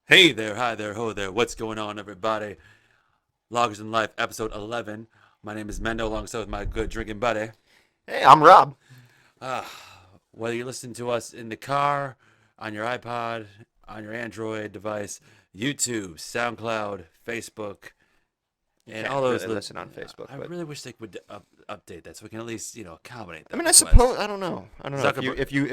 Hey there, hi there, ho there. What's going on, everybody? Loggers in Life, episode 11. My name is Mendo, alongside with my good drinking buddy. Hey, I'm Rob. Uh, Whether you're listening to us in the car, on your iPod, on your Android device, YouTube, SoundCloud, Facebook, You and can't all those. really listen on Facebook, I but really wish they would update that so we can at least, accommodate I that mean, I request. suppose I don't know. I don't know if you Zuckerberg, if you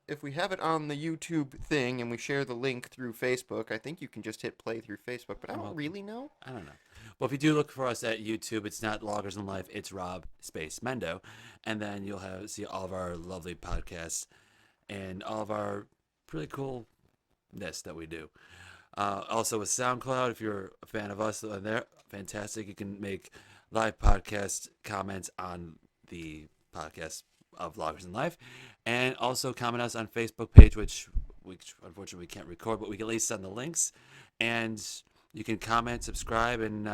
if we have it on the YouTube thing and we share the link through Facebook. I think you can just hit play through Facebook, but I I'm don't hoping. really know. I don't know. Well, if you do look for us at YouTube, it's not Loggers in Life, it's Rob Space Mendo, and then you'll see all of our lovely podcasts and all of our pretty coolness that we do. Also with SoundCloud, if you're a fan of us on there, fantastic. You can make live podcast comments on the podcast of Loggers in Life, and also comment us on Facebook page, which unfortunately we can't record, but we can at least send the links, and you can comment, subscribe, and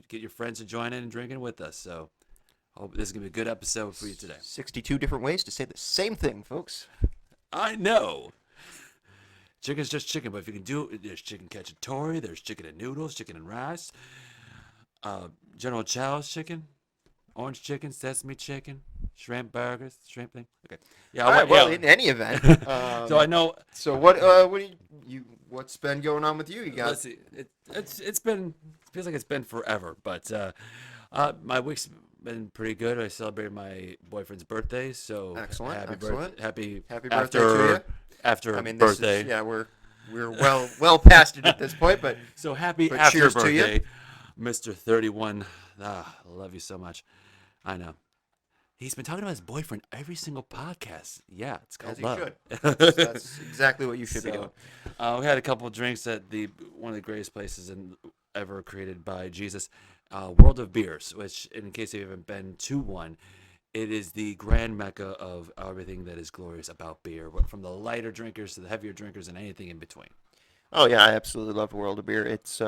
get your friends to join in and drinking with us. So, hope this is gonna be a good episode for you today. 62 different ways to say the same thing, folks. I know. Chicken's just chicken, but if you can do it, there's chicken cacciatore, there's chicken and noodles, chicken and rice, General Chow's chicken, orange chicken, sesame chicken, shrimp burgers, shrimp thing. Okay, yeah, All I right. want Well, in any event, yeah. So I know. so what do what's been going on with you? You got Let's see. It's been it feels like it's been forever, but my week's been pretty good. I celebrated my boyfriend's birthday, so excellent, happy excellent. happy Happy birthday to you. after I mean, this birthday. is we're well past it at this point, but So happy but after cheers to you. birthday, Mr. 31. I love you so much. I know. He's been talking about his boyfriend every single podcast. Yeah, it's As called he love. should. That's exactly what you should be doing. So, we had a couple of drinks at the one of the greatest places ever created by Jesus, World of Beers. Which, in case you haven't been to one, it is the grand mecca of everything that is glorious about beer, from the lighter drinkers to the heavier drinkers and anything in between. Oh yeah, I absolutely love World of Beer. It's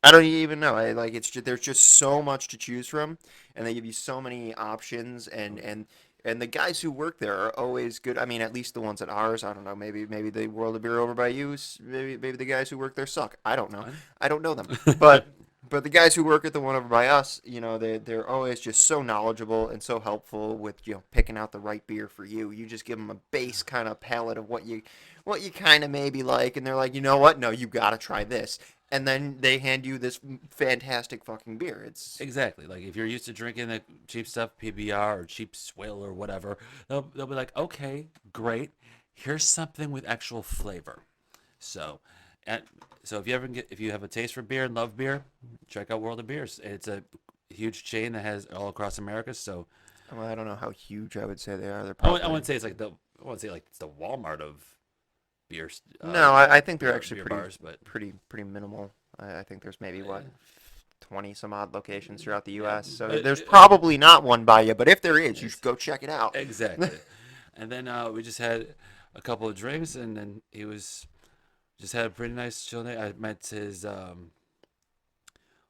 I don't even know. I like there's just so much to choose from, and they give you so many options, and the guys who work there are always good. I mean, at least the ones at ours. I don't know. Maybe the World of Beer over by you. Maybe the guys who work there suck. I don't know. I don't know them, but. But the guys who work at the one over by us, they're always just so knowledgeable and so helpful with picking out the right beer for you. You just give them a base kind of palette of what you kind of maybe like, and they're like, you know what? No, you gotta try this, and then they hand you this fantastic fucking beer. It's Exactly. Like if you're used to drinking the cheap stuff, PBR or cheap swill or whatever, they'll be like, okay, great. Here's something with actual flavor. So, and so if you have a taste for beer and love beer, check out World of Beers. It's a huge chain that has all across America. So well, I don't know how huge I would say they are. They're I probably wouldn't say it's like I wouldn't say like it's the Walmart of beer. no. I think they're actually beer pretty bars, but pretty minimal. I think there's maybe what 20 some odd locations throughout the yeah, U.S. So but there's probably not one by you, but if there is, you should go check it out. exactly. And then we just had a couple of drinks, and then he was just had a pretty nice chill night. I met his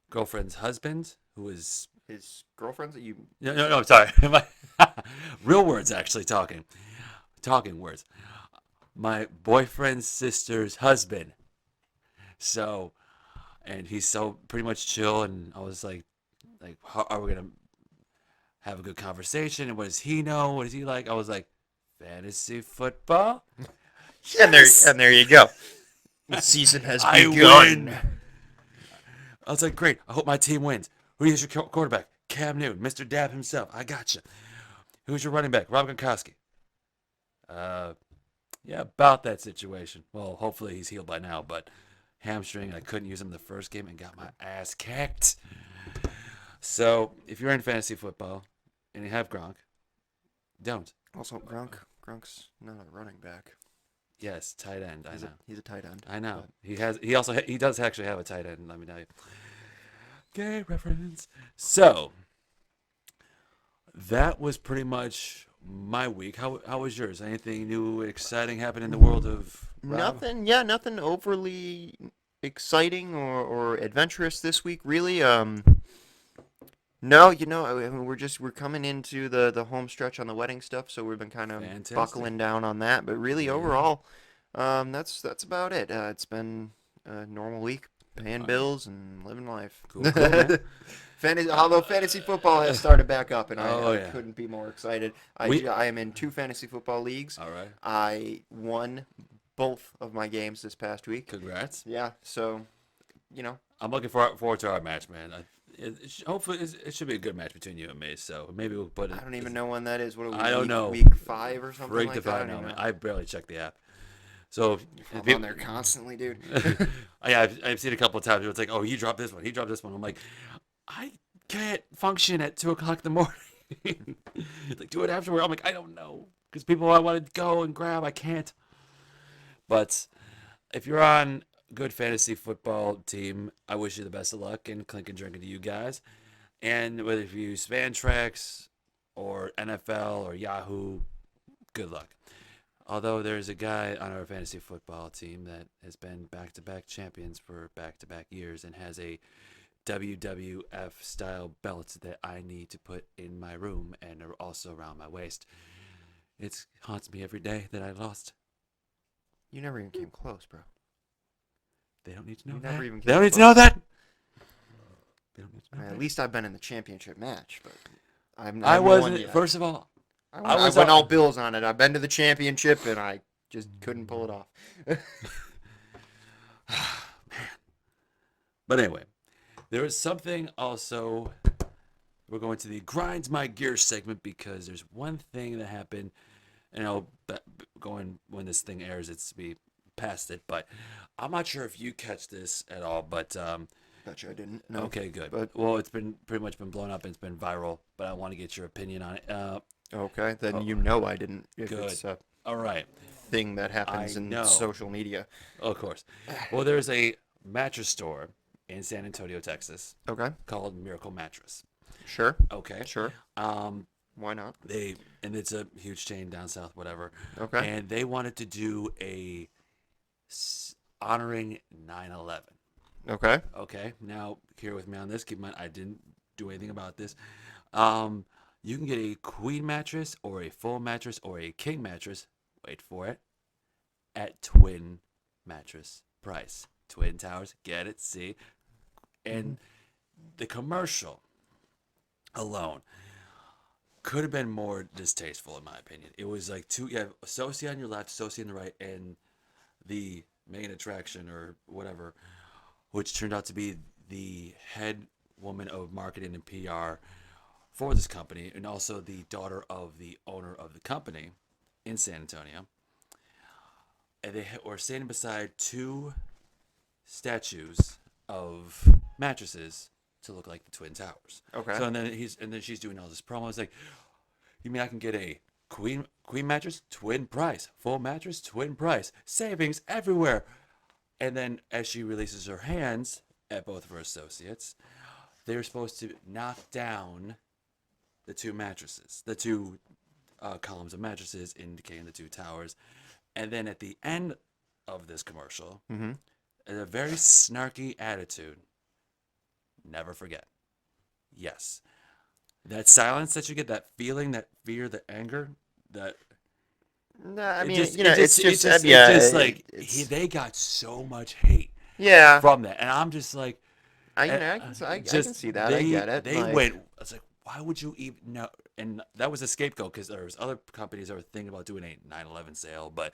girlfriend's husband, who was His girlfriends that you no, I'm sorry, real words actually talking words. My boyfriend's sister's husband. So, and he's so pretty much chill, and I was like, how are we gonna have a good conversation? And what does he know? What is he like? I was like, fantasy football. Yes, and there you go. The season has I begun. win. I was like, great. I hope my team wins. Who is your quarterback? Cam Newton, Mr. Dab himself. I gotcha. Who's your running back? Rob Gronkowski. Uh, yeah, about that situation. Well, hopefully he's healed by now, but hamstring. I couldn't use him the first game and got my ass kicked. So if you're in fantasy football and you have Gronk, don't. Also, Gronk's not a running back. Yes, tight end. I know. He's a tight end. I know. But He does actually have a tight end. Let me tell you. Gay reference. So that was pretty much my week. How was yours? Anything new, exciting happen in the world of Rob? nothing overly exciting or adventurous this week, really. No, I mean, we're coming into the home stretch on the wedding stuff, so we've been kind of Fantastic. buckling down on that. But really, Yeah. overall, That's about it. It's been a normal week, paying All right. bills and living life. Cool, cool, man. Although fantasy football has started back up, and Oh I yeah. couldn't be more excited. We. I am in 2 fantasy football leagues. All right. I won both of my games this past week. Congrats. Yeah, so you know, I'm looking forward to our match, man. Hopefully, it should be a good match between you and me. So maybe we'll put it. I don't even know when that is. What are we? I don't know. Week 5 or something Freak like to that. I find don't out, even man. know. I barely check the app. So I'm on there constantly, dude. yeah, I've seen a couple of times. It's like, oh, he dropped this one. He dropped this one. I'm like, I can't function at 2 o'clock in the morning. Like, do it afterward. I'm like, I don't know, because people I want to go and grab, I can't. But if you're on a good fantasy football team, I wish you the best of luck and clink and drinking to you guys. And whether if you use Fantrax or NFL or Yahoo, good luck. Although there's a guy on our fantasy football team that has been back-to-back champions for back-to-back years and has a WWF style belt that I need to put in my room and are also around my waist. It haunts me every day that I lost. You never even came close, bro. They don't need to know You that. never even They came don't need to close. know that. They don't need to I know mean, that. at least I've been in the championship match, but I I've no one wasn't. yet. First of all, I was went up- all Bills on it. I've been to the championship, and I just couldn't pull it off. but anyway, there is something also. We're going to the grinds my gear segment because there's one thing that happened, and I'll going when this thing airs, it's be past it. But I'm not sure if you catch this at all. But Bet you I didn't. No. okay, good. But Well, it's been pretty much been blown up and it's been viral. But I want to get your opinion on it. okay, then Oh. you know I didn't. If Good. it's a All right. thing that happens I in know. social media. Of course. Well, there's a mattress store in San Antonio, Texas, Okay. called Miracle Mattress. Sure. Okay. Sure. Um, Why not? and it's a huge chain down south, whatever. Okay. And they wanted to do honoring 9/11. Okay. Okay. Now, here with me on this. Keep in mind, I didn't do anything about this. You can get a queen mattress or a full mattress or a king mattress. Wait for it. At twin mattress price. Twin towers. Get it? See? And the commercial alone could have been more distasteful in my opinion. It was like you have Soci on your left, Soci on the right, and the main attraction or whatever, which turned out to be the head woman of marketing and PR for this company, and also the daughter of the owner of the company in San Antonio. And they were standing beside 2 statues of mattresses to look like the Twin Towers. Okay. So and then she's doing all this promo. It's like, you mean I can get a queen mattress, twin price, full mattress, twin price, savings everywhere. And then as she releases her hands at both of her associates, they're supposed to knock down the 2 mattresses, the 2 columns of mattresses indicating the 2 towers. And then at the end of this commercial, a very snarky attitude. Never forget. Yes. That silence that you get, that feeling, that fear, the anger, that No, I it mean, just, you know, it's just yeah, it's just like it's, they got so much hate yeah. from that, and I'm just like, I can see that. I they get it. they like, went. It's like, why would you even know? And that was a scapegoat because there was other companies that were thinking about doing a 9/11 sale, but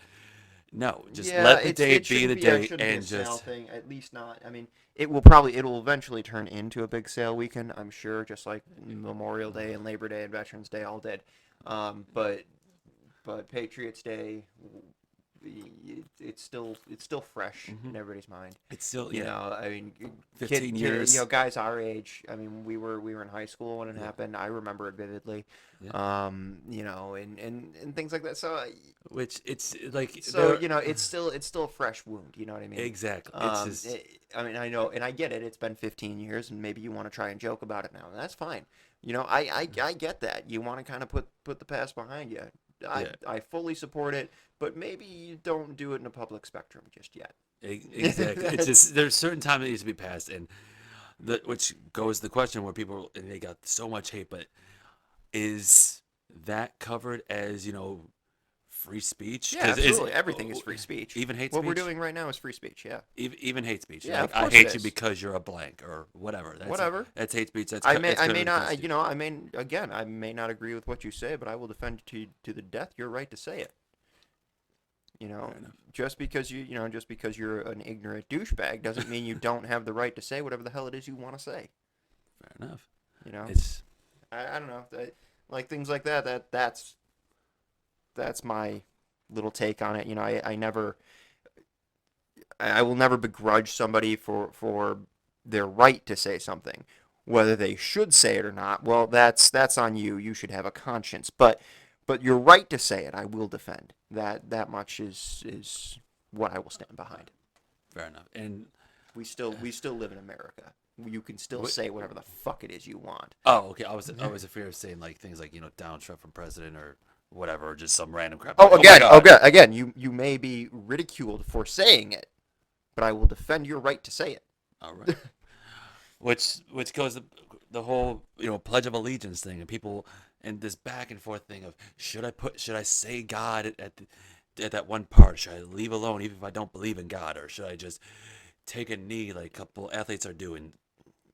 no, just Yeah, let the it date be shouldn't the it date shouldn't be a and sale just thing. At least not. I mean, it will eventually turn into a big sale weekend. I'm sure, just like Memorial Day and Labor Day and Veterans Day all did. But Patriots Day, it's still fresh in everybody's mind. it's still You know, I mean, 15 years. You know, guys our age. I mean, we were in high school when it happened. I remember it vividly. Yeah. You know, and things like that. So, Which it's like you know, it's still a fresh wound. You know what I mean? exactly. It's just I mean, I know, and I get it. It's been 15 years, and maybe you want to try and joke about it now, and that's fine. You know, I get that. You want to kind of put the past behind you. I fully support it, but maybe you don't do it in a public spectrum just yet. exactly. It's just there's certain time that needs to be passed, and which goes to the question where people and they got so much hate, but is that covered as free speech? Yeah, 'Cause absolutely. Everything is free speech. Even hate What speech? we're doing right now is free speech. Yeah. Even hate speech. Yeah, Like, of I course it hate you is. because you're a blank or whatever. Whatever. That's hate speech. That's I may that's not, I may, again, I may not agree with what you say, but I will defend to the death your right to say it. Just because just because you're an ignorant douchebag doesn't mean you don't have the right to say whatever the hell it is you want to say. Fair enough. It's, I don't know, like things like that. That's my little take on it. I will never begrudge somebody for their right to say something. Whether they should say it or not, well, that's on you. You should have a conscience. But your right to say it, I will defend. That much is what I will stand behind. Fair enough. And we still live in America. You can still say whatever the fuck it is you want. Oh, okay. I was afraid of saying like things like Donald Trump for president or whatever, or just some random crap. Again, you may be ridiculed for saying it, but I will defend your right to say it. All right. which goes the whole Pledge of Allegiance thing, and people and this back and forth thing of should I say God at that one part? Should I leave alone even if I don't believe in God, or should I just take a knee like a couple athletes are doing?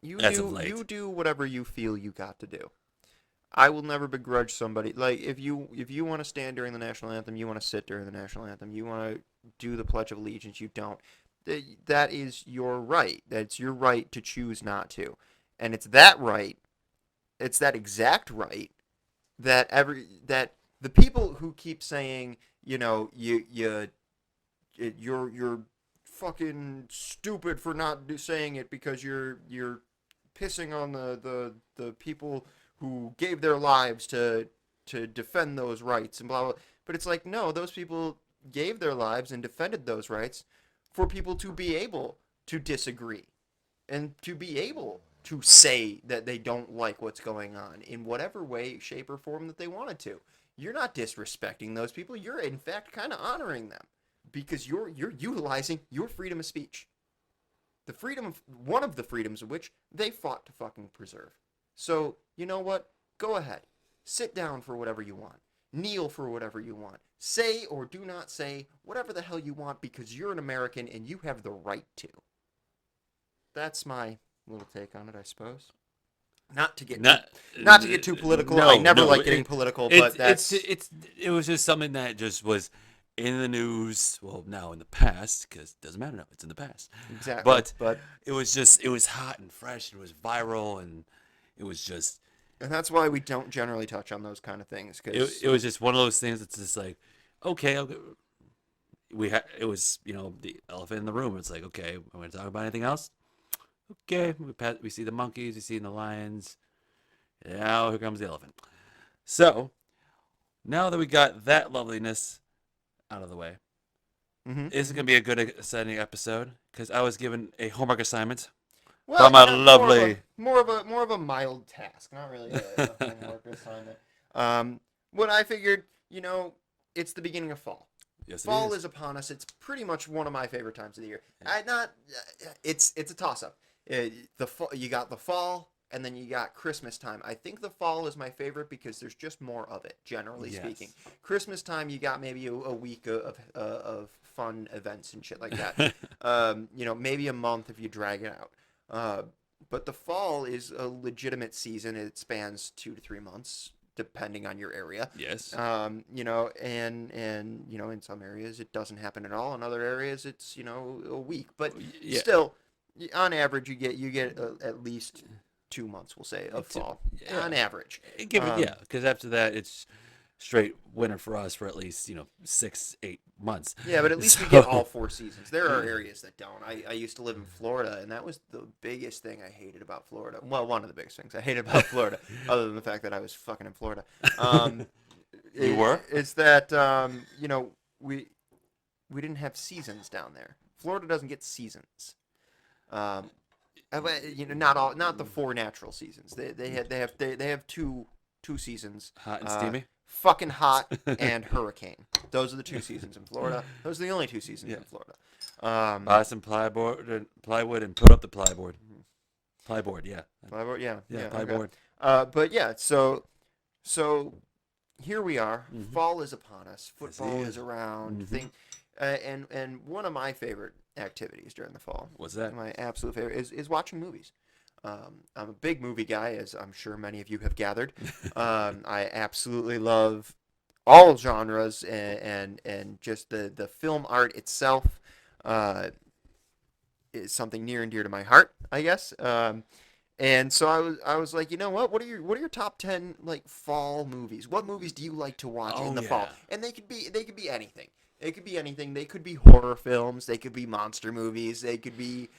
You do whatever you feel you got to do. I will never begrudge somebody. Like if you want to stand during the national anthem, you want to sit during the national anthem, you want to do the Pledge of Allegiance, you don't. That is your right. That's your right to choose not to. And it's that right, it's that exact right that the people who keep saying, you're fucking stupid for not saying it because you're pissing on the people who gave their lives to defend those rights and blah blah. But it's like, no, those people gave their lives and defended those rights for people to be able to disagree and to be able to say that they don't like what's going on in whatever way, shape, or form that they wanted to. You're not disrespecting those people. You're, in fact, kind of honoring them because you're utilizing your freedom of speech. One of the freedoms of which they fought to fucking preserve. So, you know what? Go ahead. Sit down for whatever you want. Kneel for whatever you want. Say or do not say whatever the hell you want because you're an American and you have the right to. That's my little take on it, I suppose. Not to get too political. No, I never like it- getting political, but it was just something that just was in the news. Well, now in the past, because it doesn't matter now. It's in the past. Exactly. But it was hot and fresh. And it was viral, and it was just. And that's why we don't generally touch on those kind of things. Cause It was just one of those things that's just like, okay, it was the elephant in the room. It's like, okay, I'm going to talk about anything else. Okay, we see the monkeys, we see the lions. Now here comes the elephant. So now that we got that loveliness out of the way, this is gonna be a good exciting episode because I was given a homework assignment from my lovely. More of a mild task, not really a homework assignment. What I figured, it's the beginning of fall. Yes, Fall is upon us. It's pretty much one of my favorite times of the year. It's a toss up. You got the fall, and then you got Christmas time. I think the fall is my favorite because there's just more of it, generally speaking. Christmas time, you got maybe a week of fun events and shit like that. Maybe a month if you drag it out. But the fall is a legitimate season. It spans 2 to 3 months, depending on your area. Yes. And in some areas it doesn't happen at all. In other areas it's a week. But still, on average, you get at least 2 months, we'll say, of fall. Yeah. On average. Because after that, it's straight winter for us for at least 6-8 months. Yeah, but at least we get all 4 seasons. There are areas that don't. I used to live in Florida, and that was the biggest thing I hated about Florida. Well, one of the biggest things I hated about Florida, other than the fact that I was fucking in Florida. You were? It's that we didn't have seasons down there. Florida doesn't get seasons. Not the 4 natural seasons. They have two seasons. Hot and steamy. Fucking hot and hurricane. Those are the 2 seasons in Florida. Those are the only 2 seasons in Florida. Buy some plywood and put up the plyboard. Plyboard, yeah. Plyboard, yeah. Plyboard. Okay. But yeah, so here we are. Fall is upon us. Football is. is around. And one of my favorite activities during the fall. What's that? My absolute favorite is watching movies. I'm a big movie guy, as I'm sure many of you have gathered. I absolutely love all genres and just the film art itself is something near and dear to my heart, I guess. And so I was like, you know what? What are your top 10 like fall movies? What movies do you like to watch in the fall? And they could be anything. They could be anything. They could be horror films. They could be monster movies. They could be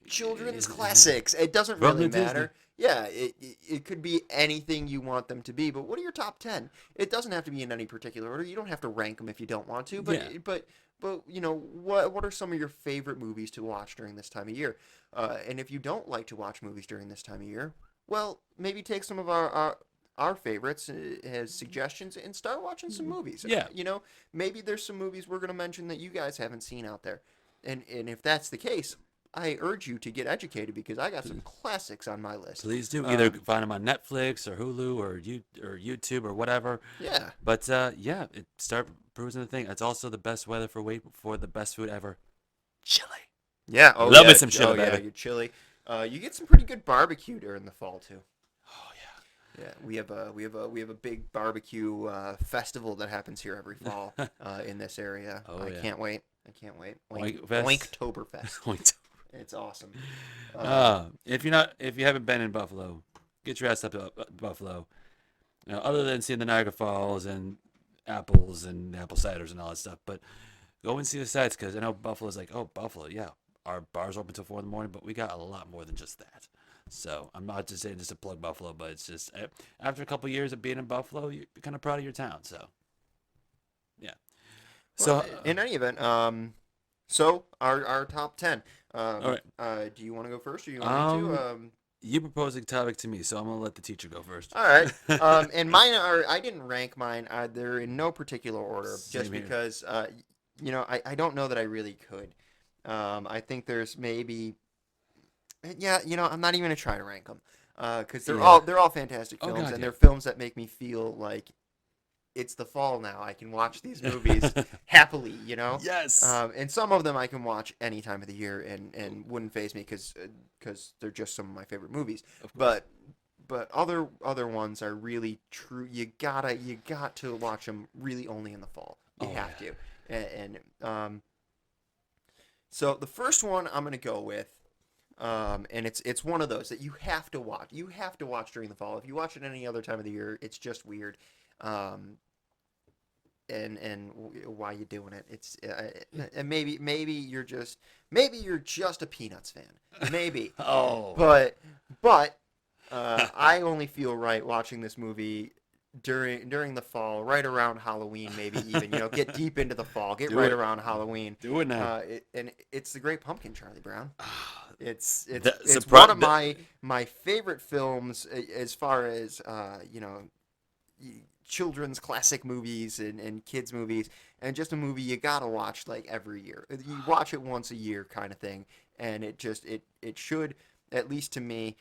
children's classics. It doesn't really matter. Yeah, it could be anything you want them to be. But what are your top 10? It doesn't have to be in any particular order. You don't have to rank them if you don't want to. But you know, what are some of your favorite movies to watch during this time of year? And if you don't like to watch movies during this time of year, well, maybe take some of our favorites as suggestions and start watching some movies. Yeah. You know, maybe there's some movies we're going to mention that you guys haven't seen out there. And if that's the case, I urge you to get educated because I got some classics on my list. Please do. Either find them on Netflix or Hulu or YouTube or whatever. Yeah. But start perusing the thing. It's also the best weather for the best food ever. Chili. Yeah. Love me some chili, Oh, yeah, baby. your chili. You get some pretty good barbecue during the fall too. Oh yeah. Yeah, we have a big barbecue festival that happens here every fall in this area. I can't wait. Oinktoberfest. It's awesome. If you haven't been in Buffalo, get your ass up to Buffalo. You know, other than seeing the Niagara Falls and apples and apple ciders and all that stuff, but go and see the sights because I know Buffalo's like, oh, Buffalo, yeah, our bar's open till 4 a.m, but we got a lot more than just that. So I'm not just saying just to plug Buffalo, but it's just after a couple years of being in Buffalo, you're kind of proud of your town. So yeah. Well, So in any event, so our top 10. all right. Do you want to go first, or you want me to? You proposed a topic to me, so I'm gonna let the teacher go first. All right. And mine are. I didn't rank mine. They're in no particular order, just because. You know, I don't know that I really could. I think there's maybe. Yeah, you know, I'm not even gonna try to rank them, because they're all fantastic films, and they're films that make me feel like it's the fall now. I can watch these movies happily, you know. Yes. And some of them I can watch any time of the year and wouldn't faze me because they're just some of my favorite movies. But other ones are really true. You got to watch them really only in the fall. You have to. And so the first one I'm gonna go with. And it's one of those that you have to watch. You have to watch during the fall. If you watch it any other time of the year, it's just weird. And why you doing it? It's and maybe you're just a Peanuts fan. Maybe. But I only feel right watching this movie during the fall, right around Halloween, maybe even, you know, get deep into the fall, around Halloween. Do it now. And it's The Great Pumpkin, Charlie Brown. It's It's one of my favorite films as far as you know, children's classic movies and kids movies, and just a movie you gotta watch like every year. You watch it once a year kind of thing, and it should, at least to me,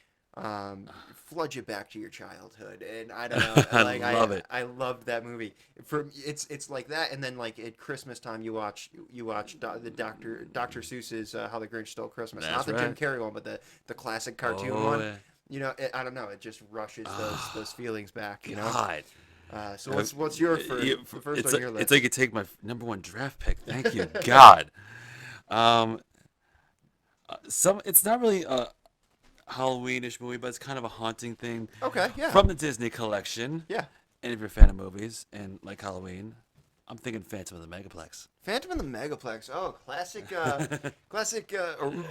flood you back to your childhood. And I don't know, like I love it. I loved that movie. It's like that, and then like at Christmas time you watch the Dr. Seuss's How the Grinch Stole Christmas. That's not the right. Jim Carrey one, but the classic cartoon one. Yeah. You know, I don't know. It just rushes those feelings back. You know. God. So what's your first on your list? It's like you take my number 1 draft pick. Thank you, God. It's not really a Halloweenish movie, but it's kind of a haunting thing. Okay, yeah. From the Disney collection. Yeah. And if you're a fan of movies and like Halloween, I'm thinking Phantom of the Megaplex. Phantom of the Megaplex. Oh, classic,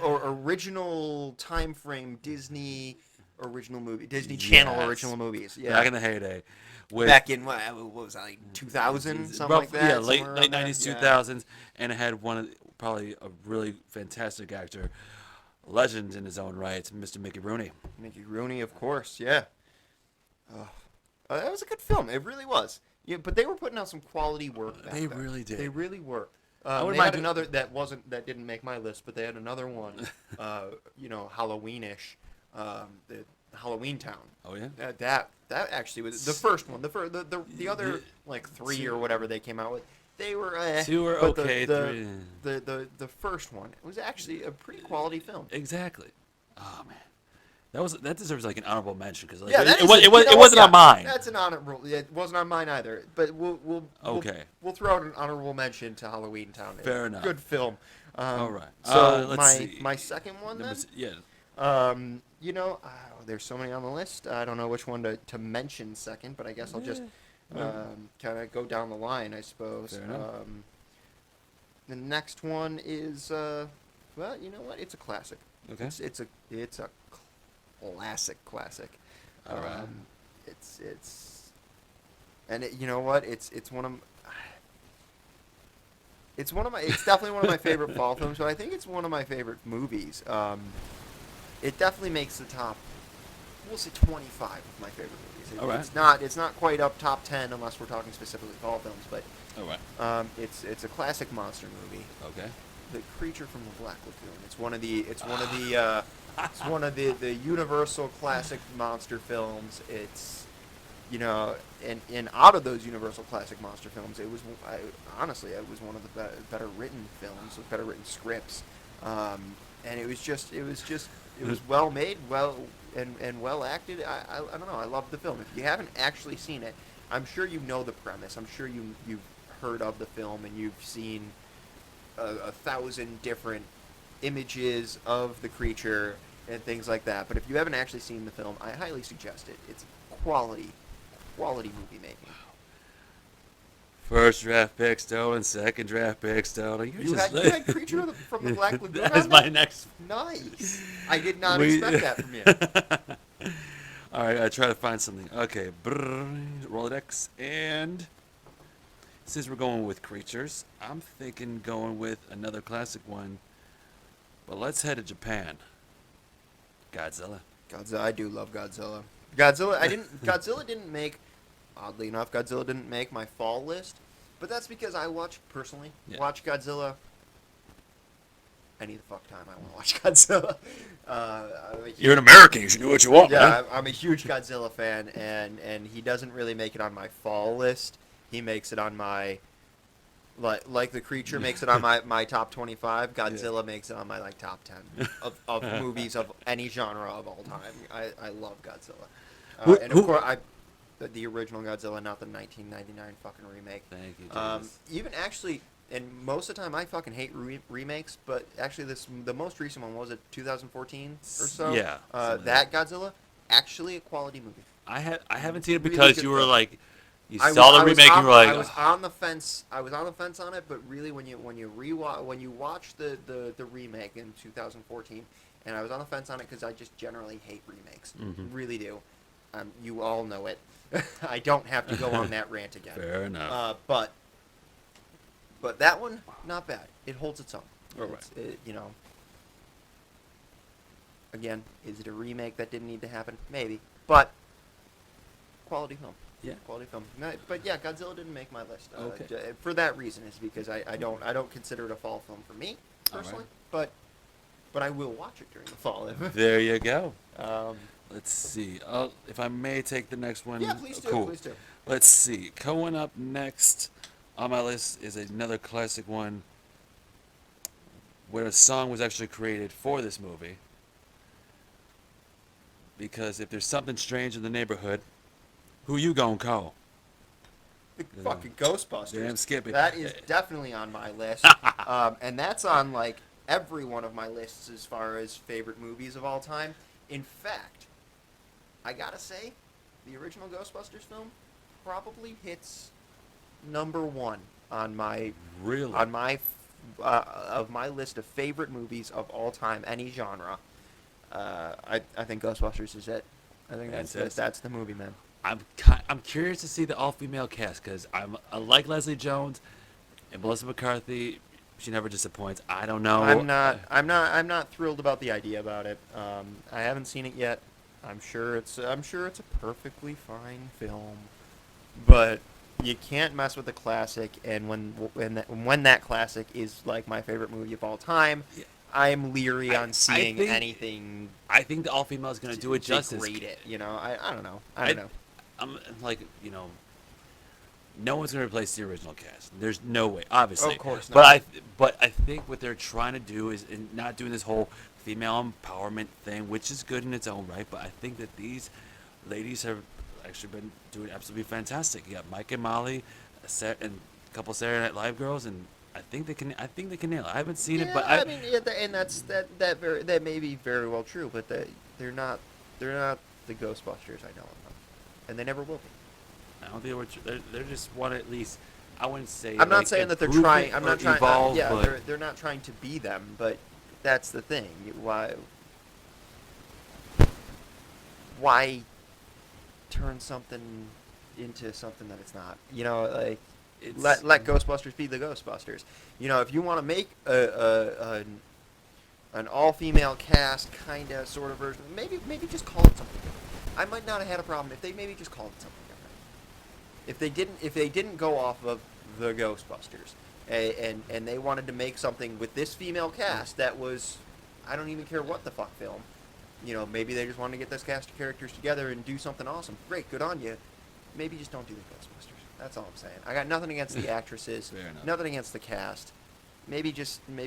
or original time frame Disney original movie, Disney Channel original movies. Yeah. Back in the heyday. Back in what was that, like 2000, something like that? Yeah, late 90s, 2000s, and it had probably a really fantastic actor, legend in his own right, Mr. Mickey Rooney. Mickey Rooney, of course, yeah. That was a good film. It really was. Yeah, but they were putting out some quality work back then. Really did. They really were. They mind had another that didn't make my list, but they had another one, you know, Halloweenish. Halloween Town. Oh yeah. That actually was the first one. The other like three or whatever they came out with, they were Two were but okay. Three. the first one was actually a pretty quality film. Exactly. Oh man. That deserves like an honorable mention because like, Yeah, that it, is was, a- it, you was, know it what? wasn't Yeah, on mine. That's an honorable. Yeah, it wasn't on mine either. But we'll Okay. we'll throw out an honorable mention to Halloween Town. Fair enough. Good film. All right. So Let's my see. my second one then. Yeah. You know, there's so many on the list. I don't know which one to mention second, but I guess I'll just kind of go down the line, I suppose. Fair enough. The next one is well, you know what? It's a classic. Okay. It's a classic. All right. It's and you know what? It's one of it's definitely one of my favorite fall films, but I think it's one of my favorite movies. It definitely makes the top. We'll say 25 of my favorite movies. All right. It's not quite up top 10 unless we're talking specifically fall films, but All right. it's a classic monster movie. Okay. The Creature from the Black Lagoon. It's one of the Universal classic monster films. It's and out of those Universal classic monster films, honestly it was one of the better written films with better written scripts, and it was well made, and well acted. I don't know. I love the film. If you haven't actually seen it, I'm sure you know the premise. I'm sure you've heard of the film and you've seen a thousand different images of the creature and things like that. But if you haven't actually seen the film, I highly suggest it. It's quality movie making. First draft pick stolen. Second draft pick stolen. You had Creature from the Black Lagoon. That's my next. Nice. I did not expect that from you. All right, I try to find something. Okay, Rolodex, and since we're going with creatures, I'm thinking going with another classic one. But let's head to Japan. Godzilla. I do love Godzilla. Godzilla didn't make. Oddly enough, Godzilla didn't make my fall list, but that's because I watch Godzilla any the fuck time I want to watch Godzilla. You're an American. You should do what you want, Yeah, man. I'm a huge Godzilla fan, and he doesn't really make it on my fall list. He makes it on my like the Creature makes it on my top 25. Godzilla makes it on my top 10 of movies of any genre of all time. I love Godzilla, and of course the original Godzilla, not the 1999 fucking remake. Thank you, Jesus. Even actually, and most of the time I fucking hate remakes, but actually the most recent one, was it 2014 or so? Yeah. That Godzilla, actually a quality movie. I haven't seen it Really because good you were film. like, you saw the remake and you were like, I was on the fence. I was on the fence on it, but really when you watch the remake in 2014, and I was on the fence on it because I just generally hate remakes. Really do. You all know it. I don't have to go on that rant again. Fair enough. But that one, not bad. It holds its own. All right. Again, is it a remake that didn't need to happen? Maybe. But quality film. Yeah. Quality film. But yeah, Godzilla didn't make my list. Okay. For that reason, is because I don't consider it a fall film for me personally. All But I will watch it during the fall. There you go. um, Let's see. If I may take the next one. yeah, please do. Cool. Please do. Let's see. Going up next on my list is another classic one where a song was actually created for this movie. Because if there's something strange in the neighborhood, who you gonna call? The fucking Ghostbusters. Damn Skippy. That is definitely on my list. And that's on every one of my lists as far as favorite movies of all time. In fact, I gotta say, the original Ghostbusters film probably hits number one on my of my list of favorite movies of all time, any genre. I think Ghostbusters is it. I think that's the movie, man. I'm curious to see the all-female cast because I like Leslie Jones and Melissa McCarthy. She never disappoints. I don't know. I'm not thrilled about the idea about it. I haven't seen it yet. I'm sure it's a perfectly fine film, but you can't mess with the classic. And when that classic is my favorite movie of all time, I'm leery on I seeing think anything I think the all female is gonna do it justice. degrade it. You know, I don't know. I I don't know. I'm like no one's gonna replace the original cast. There's no way, obviously. Of course But not. I think what they're trying to do is not doing this whole female empowerment thing, which is good in its own right. But I think that these ladies have actually been doing absolutely fantastic. You got Mike and Molly, and a couple Saturday Night Live girls, and I think they can. I think they can nail it. I haven't seen it, but Yeah, I mean, yeah, and that may be very well true, but they're not the Ghostbusters I know of, and they never will be. I don't think they're just want to at least. I wouldn't say. I'm not like, saying that they're improve trying. it I'm or not trying. Evolve, Yeah, but they're not trying to be them, but that's the thing. Why turn something into something that it's not? You know, like it's let Ghostbusters be the Ghostbusters. You know, if you want to make an all-female cast kind of sort of version, maybe just call it something different. I might not have had a problem if they maybe just called it something different. If they didn't go off of the Ghostbusters and they wanted to make something with this female cast that was, I don't even care what the fuck film. You know, maybe they just wanted to get this cast of characters together and do something awesome. Great, good on you. Maybe just don't do the Ghostbusters. That's all I'm saying. I got nothing against the actresses, Fair enough. nothing against the cast. Maybe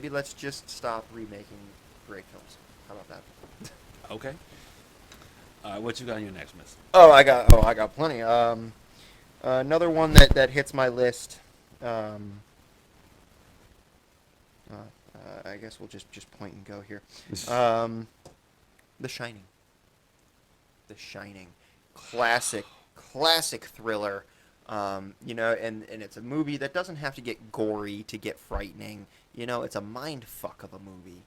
let's just stop remaking great films. How about that? okay. What you got on your next miss? I got plenty. Another one that hits my list. I guess we'll just point and go here. The Shining. The Shining, classic thriller. You know, and it's a movie that doesn't have to get gory to get frightening. You know, it's a mind fuck of a movie.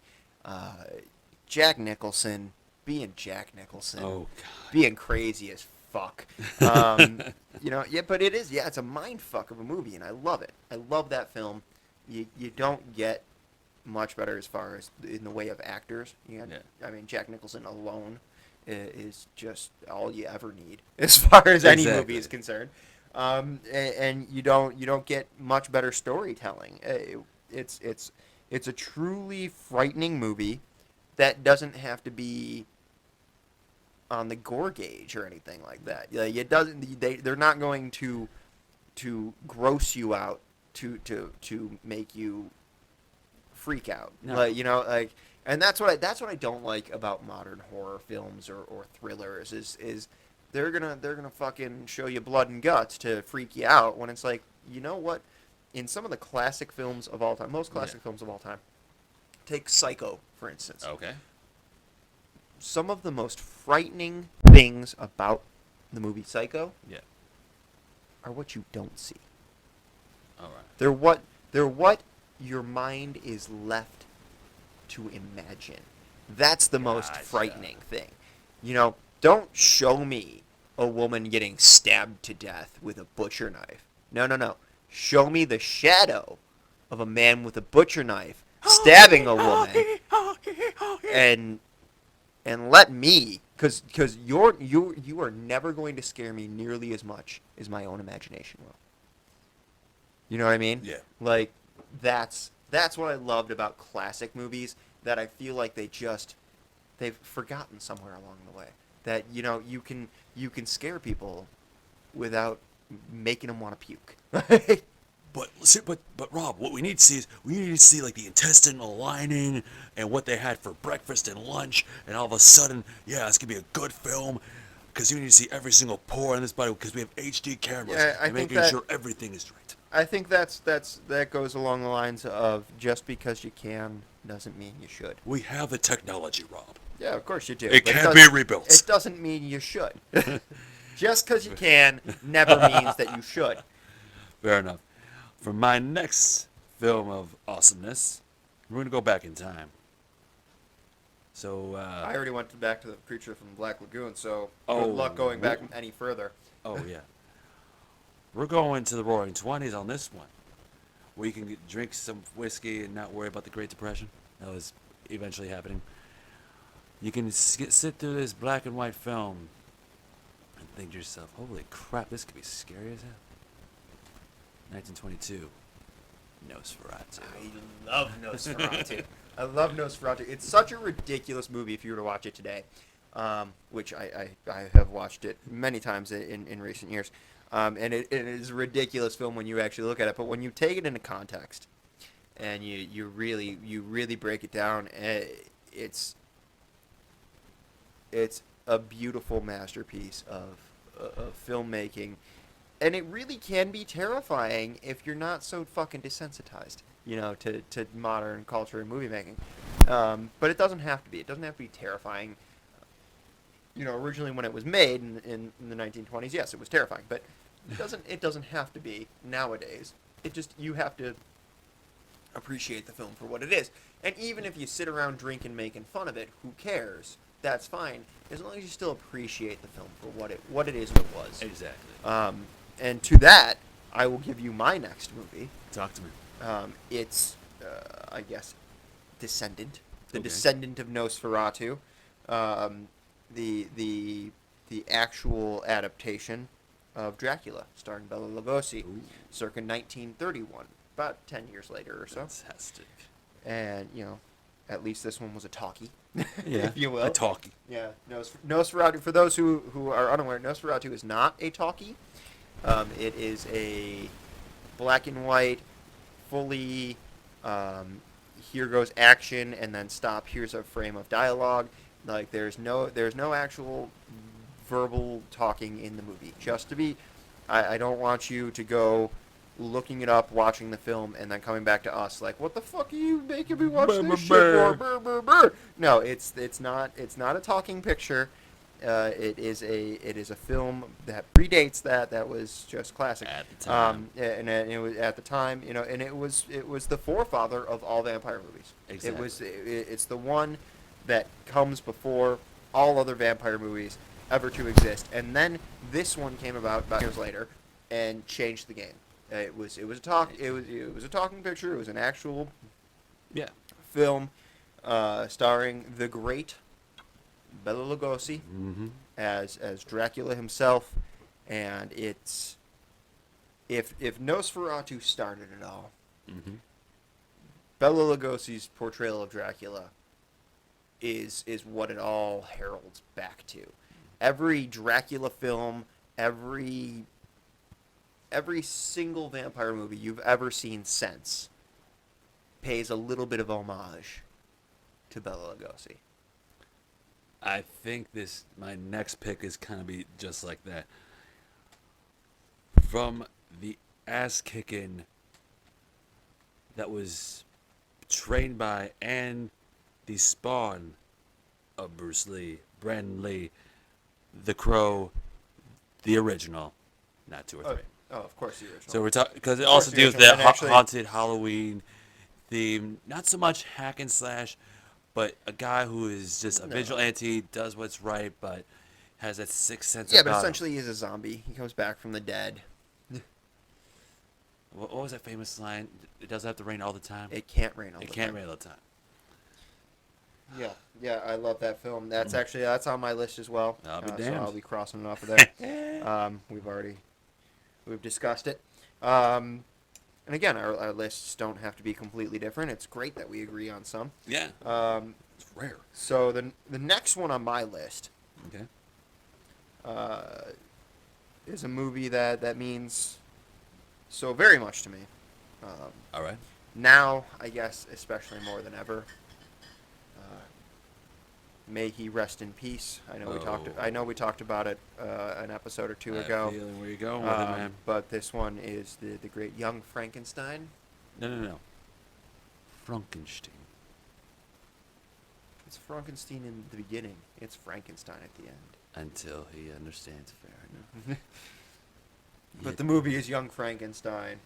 Jack Nicholson being Jack Nicholson, Oh God. being crazy as fuck. You know, yeah, but it is, yeah, it's a mind fuck of a movie, and I love it. I love that film. You don't get much better as far as in the way of actors. Yeah. I mean, Jack Nicholson alone is just all you ever need as far as any movie is concerned. And you don't get much better storytelling. It's a truly frightening movie that doesn't have to be on the gore gauge or anything like that. Like, it doesn't. They're not going to gross you out to make you freak out. No. Like, you know, like, and that's what I don't like about modern horror films or thrillers is they're gonna fucking show you blood and guts to freak you out when it's like, you know what? In some of the classic films of all time, most classic films of all time, take Psycho for instance. Okay. Some of the most frightening things about the movie Psycho are what you don't see. All right. They're what your mind is left to imagine. That's the most frightening thing. You know, don't show me a woman getting stabbed to death with a butcher knife. No. Show me the shadow of a man with a butcher knife stabbing a woman. And let me, because you are never going to scare me nearly as much as my own imagination will. You know what I mean? Yeah. Like, that's what I loved about classic movies that I feel like they've forgotten somewhere along the way. That, you know, you can scare people without making them want to puke. But Rob, what we need to see like the intestinal lining and what they had for breakfast and lunch, and all of a sudden, it's gonna be a good film because you need to see every single pore in this body because we have HD cameras and making sure everything is right. I think that goes along the lines of just because you can doesn't mean you should. We have the technology, Rob. Yeah, of course you do. It can be rebuilt. It doesn't mean you should. Just because you can never means that you should. Fair enough. For my next film of awesomeness, we're going to go back in time. So, I already went back to the creature from Black Lagoon, so Oh, good luck going back any further. oh yeah. We're going to the Roaring 20s on this one, where you can drink some whiskey and not worry about the Great Depression. That was eventually happening. You can sit through this black and white film and think to yourself, holy crap, this could be scary as hell. 1922. Nosferatu. I love Nosferatu. I love Nosferatu. It's such a ridiculous movie if you were to watch it today, which I have watched it many times in recent years. And it is a ridiculous film when you actually look at it. But when you take it into context and you really break it down, it's a beautiful masterpiece of filmmaking. And it really can be terrifying if you're not so fucking desensitized, to modern culture and movie making. But it doesn't have to be. It doesn't have to be terrifying. Originally when it was made in the 1920s, yes, it was terrifying. But it doesn't have to be nowadays. You have to appreciate the film for what it is. And even if you sit around drinking, making fun of it, who cares? That's fine, as long as you still appreciate the film for what it is and what it was. Exactly. And to that, I will give you my next movie. Talk to me. It's, I guess, Descendant. The Okay. Descendant of Nosferatu. The actual adaptation of Dracula, starring Bela Lugosi, Ooh. circa 1931, about 10 years later or so. Fantastic. And, at least this one was a talkie, Yeah. if you will. A talkie. Yeah, Nosferatu. For those who are unaware, Nosferatu is not a talkie. It is a black and white, fully. Here goes action, and then stop. Here's a frame of dialogue. Like there's no actual verbal talking in the movie. Just to be, I don't want you to go looking it up, watching the film, and then coming back to us like, what the fuck are you making me watch this shit for? Brr, brr, brr. No, it's not a talking picture. It is a film that predates that was just classic At the time. and it was at the time, and it was the forefather of all vampire movies. Exactly. It's the one that comes before all other vampire movies ever to exist, and then this one came about years later and changed the game. It was a talking picture. It was an actual Yeah. film starring the great Bela Lugosi Mm-hmm. as Dracula himself, and it's if Nosferatu started it all, Mm-hmm. Bela Lugosi's portrayal of Dracula is what it all heralds back to. Every Dracula film, every single vampire movie you've ever seen since pays a little bit of homage to Bela Lugosi. I think my next pick is kind of be just like that. From the ass kicking that was trained by and the spawn of Bruce Lee, Brandon Lee, The Crow, the original, not 2 or 3. Oh, of course the original. So we're talking because it Of course also the deals with original, that and actually- haunted Halloween theme. Not so much hack and slash, but a guy who is just a No. vigilante, does what's right, but has that sixth sense. Yeah, but about him. essentially he's a zombie. He comes back from the dead. What was that famous line? It doesn't have to rain all the time. It can't rain all It the can't time. rain all the time. Yeah, I love that film. That's on my list as well. I'll be So damned. I'll be crossing it off of there. We've discussed it. And again, our lists don't have to be completely different. It's great that we agree on some. Yeah, Um, it's rare. so the next one on my list Okay. is a movie that means so very much to me. All right. Now, I guess, especially more than ever. May he rest in peace. I know we talked about it an episode or two I have ago. a feeling where you're going with it, man. But this one is the great young Frankenstein. No. Frankenstein. It's Frankenstein in the beginning. It's Frankenstein at the end. Until he understands, fair enough. But the movie is Young Frankenstein,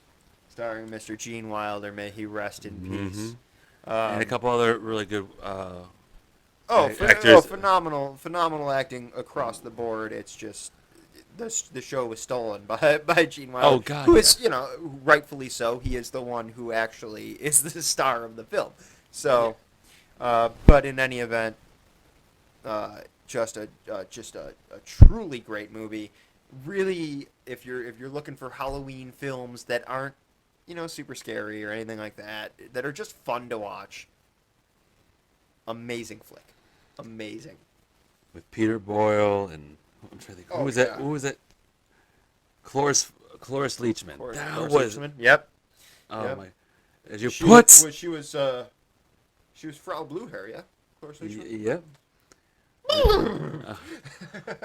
starring Mr. Gene Wilder. May he rest in peace. And a couple other really good. Actors. Phenomenal acting across the board. It's just the show was stolen by Gene Wilder. Oh, God, who is rightfully so. He is the one who actually is the star of the film. So, but in any event, just a truly great movie. Really, if you're looking for Halloween films that aren't super scary or anything like that, that are just fun to watch. Amazing flick. Amazing. With Peter Boyle and I'm trying to think. Who was that? Who was that? Cloris Leachman. Cloris Leachman. Yep. Oh yep. my! As you she put. She was Frau Blue Hair, yeah. Cloris Leachman. Yep.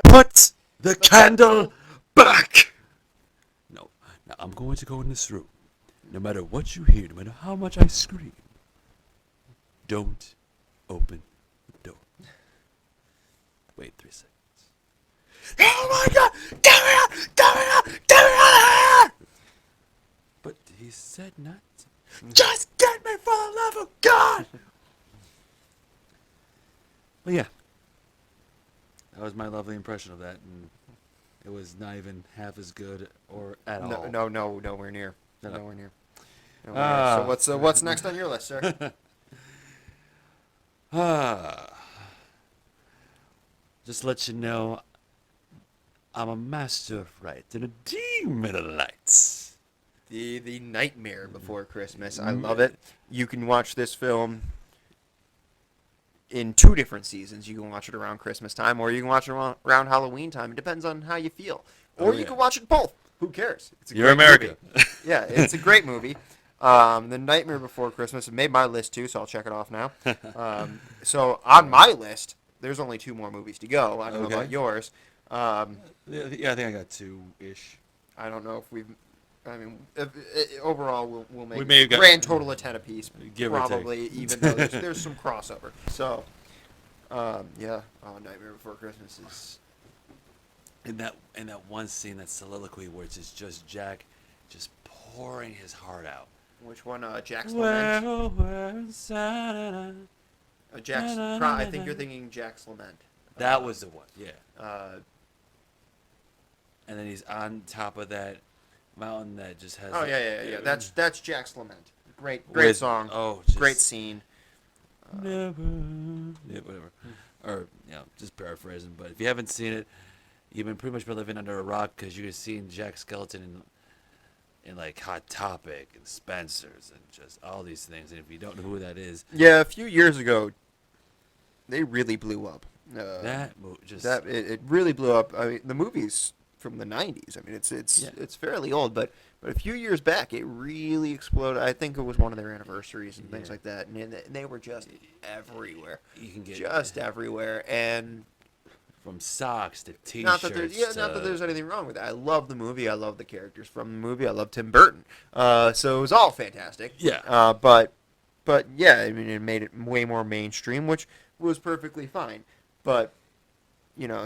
Put the candle back. No. Now I'm going to go in this room. No matter what you hear, no matter how much I scream, don't open the door. Wait 3 seconds. Oh my God! Get me out! Get me out! Get me out of here! But he said not to. Just get me for the love of God! Well, yeah. That was my lovely impression of that, and it was not even half as good or at all. No, nowhere near. No. Nowhere near. So what's next on your list, sir? Just let you know, I'm a master of fright and a demon of lights. The Nightmare Before Christmas. I love it. You can watch this film in 2 different seasons. You can watch it around Christmas time, or you can watch it around Halloween time. It depends on how you feel. Or you can watch it both. Who cares? It's You're America. Yeah, it's a great movie. The Nightmare Before Christmas. It made my list too, so I'll check it off now. So on my list, there's only 2 more movies to go. I don't know about yours. Yeah, I think I got 2-ish. I don't know if we've. I mean, overall, we'll make may have got grand total of 10 apiece, give or take. probably, even though there's some crossover. So, yeah, Nightmare Before Christmas is. In that one scene, that soliloquy where it's just Jack, just pouring his heart out. Which one? Jack's Lament. I think you're thinking Jack's Lament. That was the one, yeah. And then he's on top of that mountain that just has. Oh yeah. That's Jack's Lament. Great song. Oh, great scene. Never. Yeah, whatever. Or just paraphrasing. But if you haven't seen it, you've pretty much been living under a rock because you've seen Jack Skeleton in like Hot Topic and Spencer's and just all these things. And if you don't know who that is, yeah, a few years ago, they really blew up. It really blew up. I mean, the movie's from the 90s. I mean, it's fairly old, but a few years back, it really exploded. I think it was one of their anniversaries and things like that, and they were just everywhere. You can get just everywhere, and from socks to T-shirts. Not that there's anything wrong with that. I love the movie. I love the characters from the movie. I love Tim Burton. So it was all fantastic. Yeah. But yeah, I mean, it made it way more mainstream, which was perfectly fine. But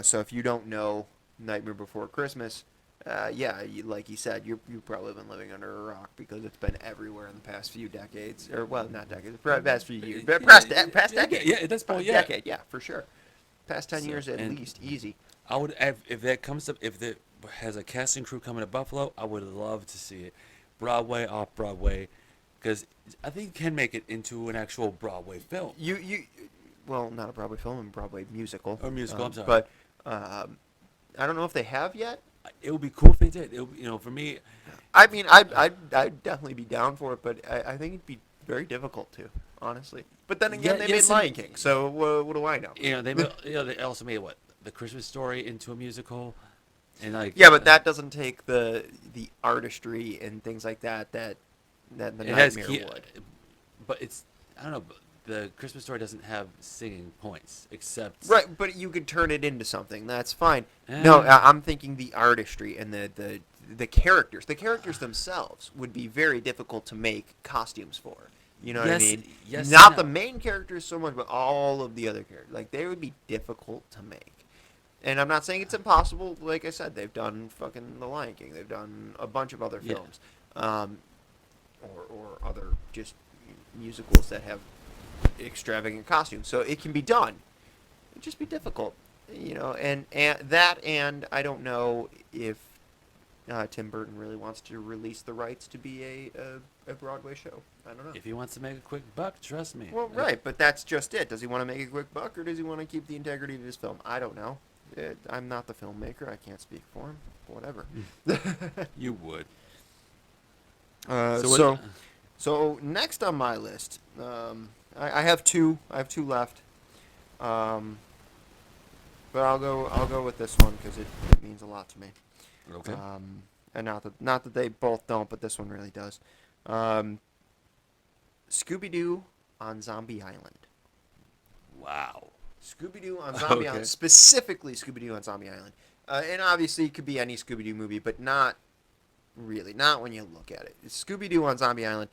so if you don't know Nightmare Before Christmas, like you said, you've probably been living under a rock because it's been everywhere in the past few decades, or well, not decades, past few years, past decade. Yeah, that's probably decade. Yeah, for sure. Past 10 years at least, easy. I would, if that comes up, if it has a casting crew coming to Buffalo, I would love to see it, Broadway, off Broadway, because I think you can make it into an actual Broadway film. Well, not a Broadway film, a Broadway musical. Or musical, I'm sorry. But I don't know if they have yet. It would be cool if they did. For me. I mean, I'd definitely be down for it, but I think it'd be very difficult to, honestly. But then again, they made Lion King, so what do I know? They also made the Christmas Story into a musical, and but that doesn't take the artistry and things like that the Nightmare would. But I don't know. The Christmas Story doesn't have singing points, except right. But you could turn it into something. That's fine. No, I'm thinking the artistry and the characters. The characters themselves would be very difficult to make costumes for. You know what I mean? Yes. Not the main characters so much, but all of the other characters. Like, they would be difficult to make. And I'm not saying it's impossible. Like I said, they've done fucking The Lion King. They've done a bunch of other films, or other just musicals that have extravagant costumes. So it can be done. It'd just be difficult, And I don't know if Tim Burton really wants to release the rights to be a Broadway show. I don't know. If he wants to make a quick buck, trust me. Well, right, but that's just it. Does he want to make a quick buck, or does he want to keep the integrity of his film? I don't know. I'm not the filmmaker. I can't speak for him. Whatever. You would. Uh, So so what? so next on my list, I have two. I have two left. Um, but I'll go with this one because it means a lot to me. Okay. And not that they both don't, but this one really does. Um, Scooby Doo on Zombie Island. Wow. Scooby Doo on Zombie Island, Okay. specifically Scooby Doo on Zombie Island. And obviously, it could be any Scooby Doo movie, but not really, not when you look at it. Scooby Doo on Zombie Island.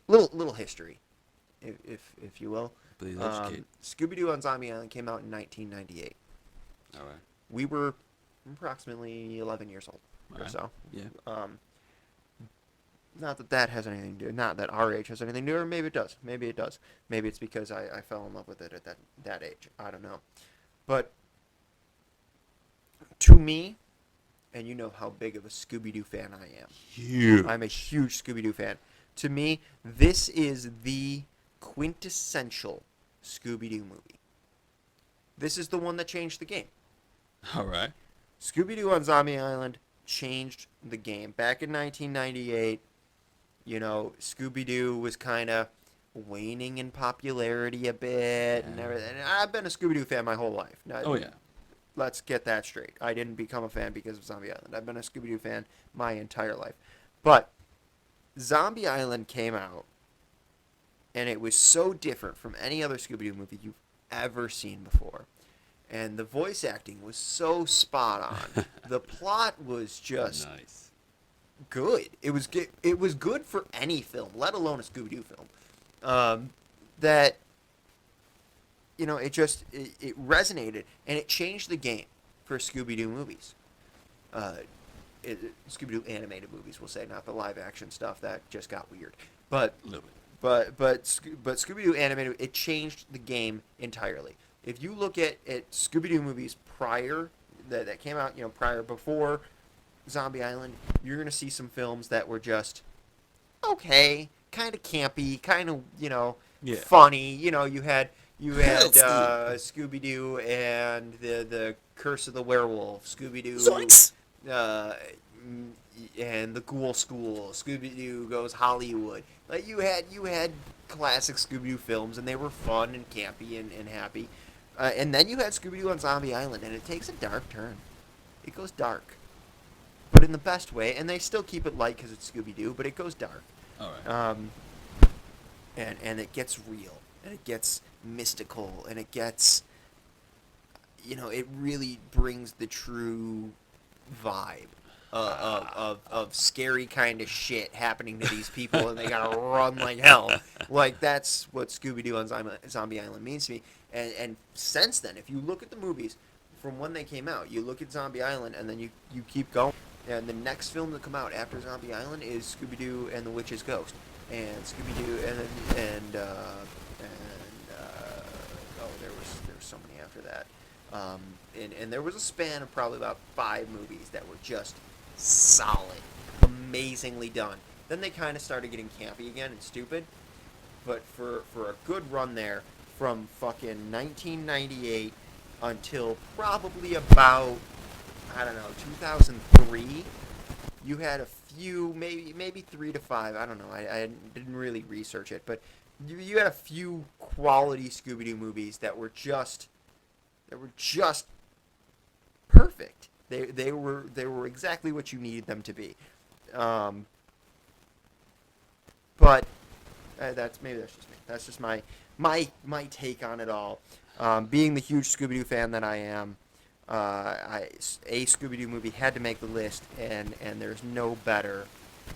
Little history, if you will. Please educate. Scooby Doo on Zombie Island came out in 1998. All right. We were approximately 11 years old All or right. so. Yeah. Not that that has anything to do. Not that our age has anything to do, or maybe it does. Maybe it does. Maybe it's because I fell in love with it at that age. I don't know. But to me, and you know how big of a Scooby-Doo fan I am. Huge. I'm a huge Scooby-Doo fan. To me, this is the quintessential Scooby-Doo movie. This is the one that changed the game. All right. Scooby-Doo on Zombie Island changed the game. Back in 1998, Scooby-Doo was kind of waning in popularity a bit and everything. And I've been a Scooby-Doo fan my whole life. Now, Oh yeah. let's get that straight. I didn't become a fan because of Zombie Island. I've been a Scooby-Doo fan my entire life. But Zombie Island came out, and it was so different from any other Scooby-Doo movie you've ever seen before. And the voice acting was so spot on. The plot was just Nice. good. It was good for any film, let alone a Scooby-Doo film. That it resonated and it changed the game for Scooby-Doo movies. Scooby-Doo animated movies, we'll say, not the live action stuff that just got weird. But A little bit. but Scooby-Doo animated, it changed the game entirely. If you look at Scooby-Doo movies prior that came out, before Zombie Island, you're gonna see some films that were just okay, kind of campy, kind of Yeah. funny. You had Steve. Scooby-Doo and the Curse of the Werewolf, Scooby-Doo, Zoinks! and the Ghoul School, Scooby-Doo Goes Hollywood. Like you had classic Scooby-Doo films, and they were fun and campy and happy. And then you had Scooby-Doo on Zombie Island, and it takes a dark turn. It goes dark, but in the best way. And they still keep it light because it's Scooby-Doo, but it goes dark. All right. And it gets real, and it gets mystical, and it gets, it really brings the true vibe of scary kind of shit happening to these people, and they gotta run like hell. Like that's what Scooby-Doo on Zombie Island means to me. And since then, if you look at the movies from when they came out, you look at Zombie Island, and then you keep going. And the next film to come out after Zombie Island is Scooby-Doo and the Witch's Ghost, and Scooby-Doo there was so many after that. And there was a span of probably about 5 movies that were just solid, amazingly done. Then they kind of started getting campy again and stupid, but for a good run there, from fucking 1998 until probably about, I don't know, 2003, you had a few, maybe 3 to 5, I don't know, I didn't really research it, but you had a few quality Scooby-Doo movies that were just perfect. They were exactly what you needed them to be. But that's just me. That's just my take on it all. Being the huge Scooby-Doo fan that I am, a Scooby-Doo movie had to make the list, and there's no better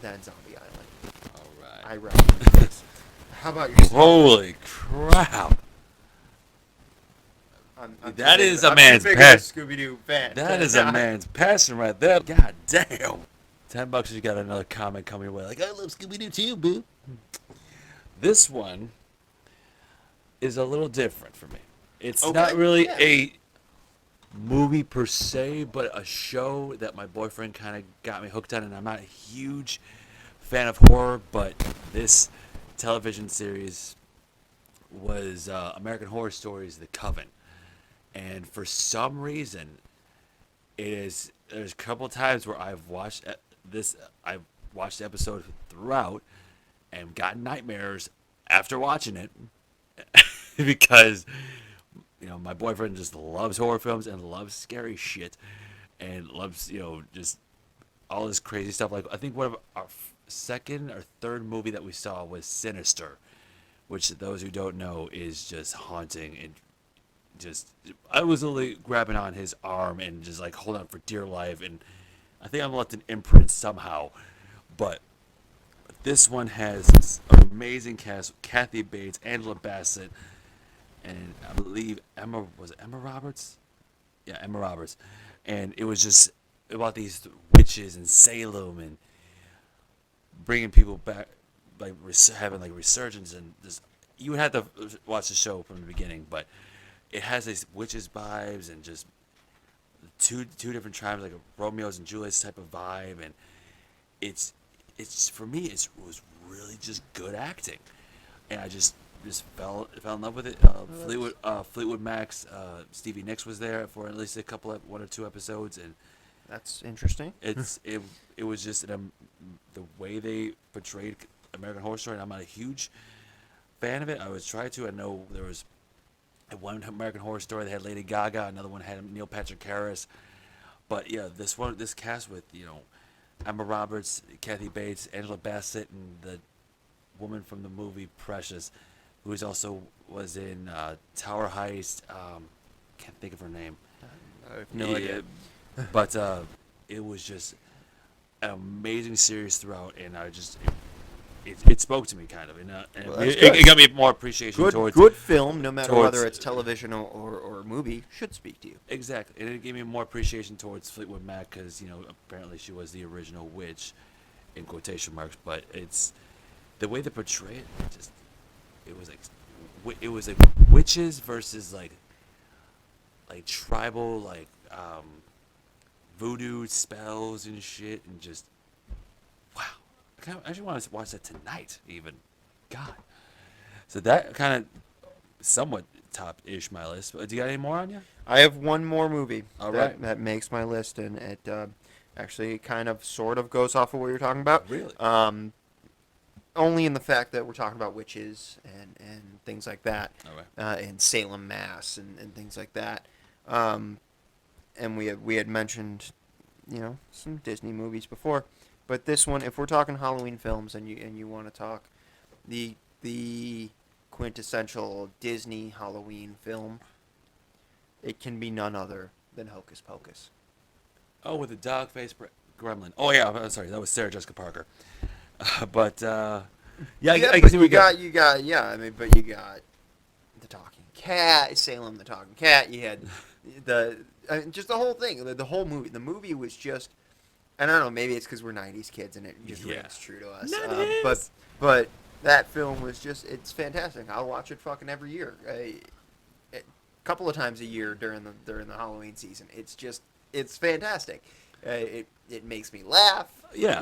than Zombie Island. All right. I recommend this. How about yourself? Holy crap! I'm That too big is of a man's I'm too big pet. of a Scooby-Doo fan. That is a man's passion right there. God damn. $10 you got another comment coming your way. Like, I love Scooby-Doo too, boo. This one is a little different for me. It's Okay, not really yeah. a movie per se, but a show that my boyfriend kind of got me hooked on, and I'm not a huge fan of horror, but this television series was American Horror Stories: The Coven. And for some reason, there's a couple times where I've watched this. I've watched the episode throughout and got nightmares after watching it because my boyfriend just loves horror films and loves scary shit and loves just all this crazy stuff. Like I think one of our second or third movie that we saw was Sinister, which those who don't know is just haunting and just I was literally grabbing on his arm and just like holding on for dear life, and I think I'm left an imprint somehow. But this one has an amazing cast: Kathy Bates, Angela Bassett, and I believe Emma Roberts. Yeah, Emma Roberts, and it was just about these witches in Salem and bringing people back, like having like resurgence and just you would have to watch the show from the beginning, but it has these witches vibes and just two different tribes, like a Romeo's and Juliet's type of vibe, and it's for me it was really just good acting, and I just fell in love with it. Fleetwood Mac's Stevie Nicks was there for at least a couple of one or two episodes, and That's interesting. it was just the way they portrayed American Horror Story. And I'm not a huge fan of it. I was trying to. I know there was one American Horror Story that had Lady Gaga, another one had Neil Patrick Harris, but yeah, this cast with Emma Roberts, Kathy Bates, Angela Bassett, and the woman from the movie Precious, who was in Tower Heist. Can't think of her name. I have no idea. But it was just an amazing series throughout, and it spoke to me kind of, and it got me more appreciation towards good film, no matter towards- whether it's television or movie, should speak to you. Exactly, and it gave me more appreciation towards Fleetwood Mac because apparently she was the original witch, in quotation marks. But it's the way they portray it. It was like witches versus like tribal voodoo spells and shit, and just wow. I actually want to watch that tonight, even. God. So that kind of somewhat top-ish my list. But do you got any more on you? I have one more movie that makes my list, and it actually kind of sort of goes off of what you're talking about. Really? Only in the fact that we're talking about witches and things like that, Okay. and Salem, Mass, and things like that. And we had mentioned, some Disney movies before, but this one, if we're talking Halloween films, and you want to talk the quintessential Disney Halloween film, it can be none other than Hocus Pocus. Oh, with the dog-faced gremlin. Oh yeah, I'm sorry, that was Sarah Jessica Parker. But I can see you got but you got the talking cat, Salem the talking cat. You had just the whole thing, the whole movie. The movie was just, and I don't know, maybe it's because we're '90s kids and it just rings true to us. But that film was it's fantastic. I'll watch it fucking every year, a couple of times a year during the Halloween season. It's fantastic. It makes me laugh. Yeah.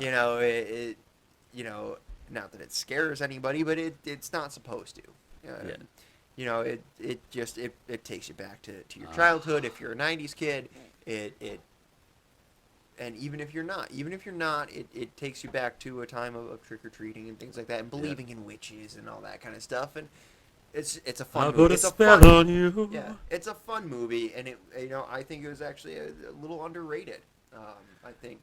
Not that it scares anybody, but it's not supposed to. It takes you back to your childhood. If you're a '90s kid, and even if you're not, it takes you back to a time of trick or treating and things like that, and believing in witches and all that kind of stuff. And it's a fun movie. I'll put a spell on you. Yeah, it's a fun movie, and I think it was actually a little underrated. I think